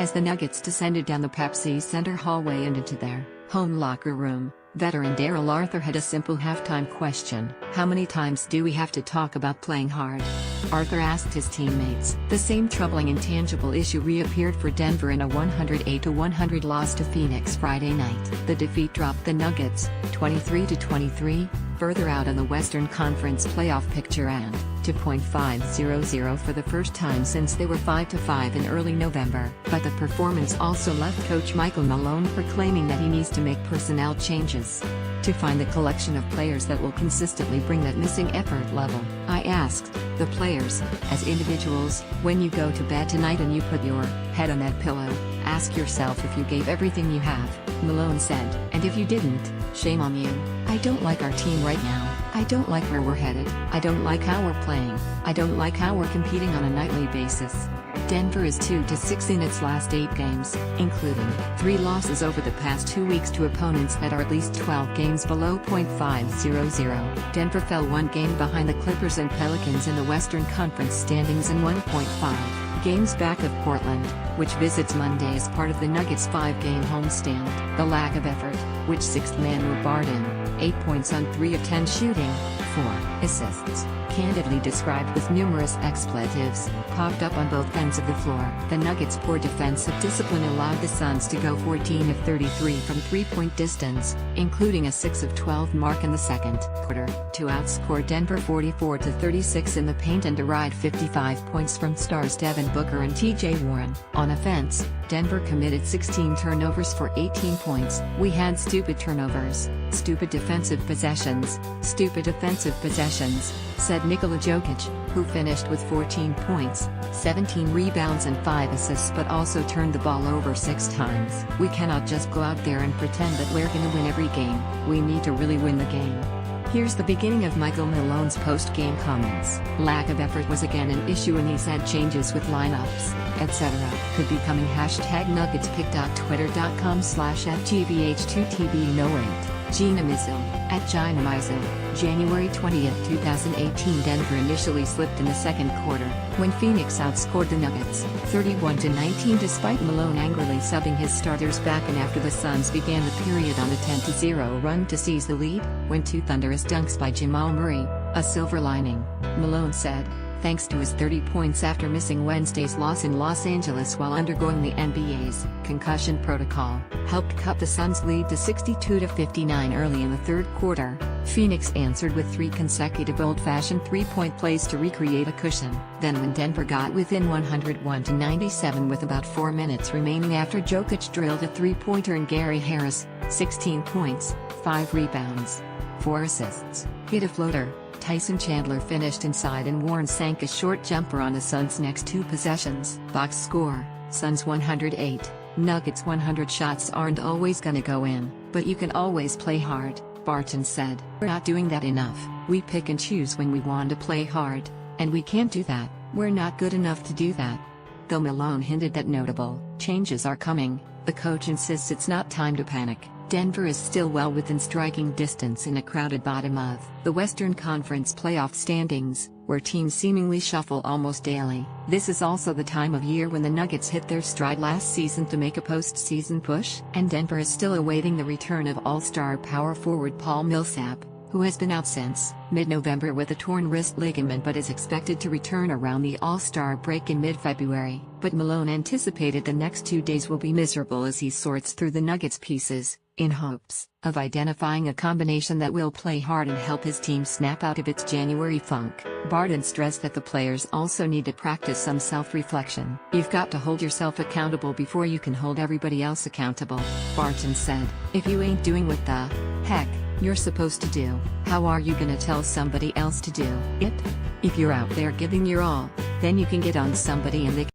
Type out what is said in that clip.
As the Nuggets descended down the Pepsi Center hallway and into their home locker room, veteran Darrell Arthur had a simple halftime question: how many times do we have to talk about playing hard? Arthur asked his teammates. The same troubling intangible issue reappeared for Denver in a 108-100 loss to Phoenix Friday night. The defeat dropped the Nuggets, 23-23, further out in the Western Conference playoff picture and to .500 for the first time since they were 5-5 in early November. But the performance also left coach Michael Malone proclaiming that he needs to make personnel changes to find the collection of players that will consistently bring that missing effort level. I asked the players, as individuals, when you go to bed tonight and you put your head on that pillow, ask yourself if you gave everything you have, Malone said, and if you didn't, shame on you. I don't like our team right now. I don't like where we're headed. I don't like how we're playing. I don't like how we're competing on a nightly basis. Denver is 2-6 in its last 8 games, including 3 losses over the past 2 weeks to opponents that are at least 12 games below .500. Denver fell 1 game behind the Clippers and Pelicans in the Western Conference standings and 1.5 games back of Portland, which visits Monday as part of the Nuggets' 5-game homestand. The lack of effort, which 6th man were barred in, 8 points on 3 of 10 shooting, 4 assists, candidly described with numerous expletives, popped up on both ends of the floor. The Nuggets' poor defensive discipline allowed the Suns to go 14 of 33 from 3-point distance, including a 6 of 12 mark in the second quarter, to outscore Denver 44-36 in the paint and deride 55 points from stars Devin Booker and T.J. Warren. On offense, Denver committed 16 turnovers for 18 points. We had stupid turnovers, stupid defensive possessions, stupid offensive possessions, said Nikola Jokic, who finished with 14 points, 17 rebounds and 5 assists but also turned the ball over 6 times. We cannot just go out there and pretend that we're gonna win every game. We need to really win the game. Here's the beginning of Michael Malone's post-game comments. Lack of effort was again an issue and he said changes with lineups, etc. could be coming. #NuggetsPick.com/FGVH2TB08. Gina Mizil, @GinaMizil, January 20, 2018. Denver initially slipped in the second quarter, when Phoenix outscored the Nuggets, 31-19 despite Malone angrily subbing his starters back and after the Suns began the period on a 10-0 run to seize the lead, when 2 thunderous dunks by Jamal Murray, a silver lining, Malone said, thanks to his 30 points after missing Wednesday's loss in Los Angeles while undergoing the NBA's concussion protocol, helped cut the Suns' lead to 62-59 early in the third quarter. Phoenix answered with 3 consecutive old-fashioned 3-point plays to recreate a cushion. Then when Denver got within 101-97 with about 4 minutes remaining after Jokic drilled a 3-pointer and Gary Harris, 16 points, 5 rebounds, 4 assists, hit a floater, Tyson Chandler finished inside and Warren sank a short jumper on the Suns' next 2 possessions. Box score, Suns 108, Nuggets 100. Shots aren't always gonna go in, but you can always play hard, Barton said. We're not doing that enough. We pick and choose when we want to play hard, and we can't do that. We're not good enough to do that. Though Malone hinted that notable changes are coming, the coach insists it's not time to panic. Denver is still well within striking distance in a crowded bottom of the Western Conference playoff standings, where teams seemingly shuffle almost daily. This is also the time of year when the Nuggets hit their stride last season to make a postseason push, and Denver is still awaiting the return of all-star power forward Paul Millsap, who has been out since mid-November with a torn wrist ligament but is expected to return around the All-Star break in mid-February. But Malone anticipated the next 2 days will be miserable as he sorts through the Nuggets pieces, in hopes of identifying a combination that will play hard and help his team snap out of its January funk. Barton stressed that the players also need to practice some self-reflection. You've got to hold yourself accountable before you can hold everybody else accountable, Barton said. If you ain't doing what the heck you're supposed to do, how are you gonna tell somebody else to do it? If you're out there giving your all, then you can get on somebody and they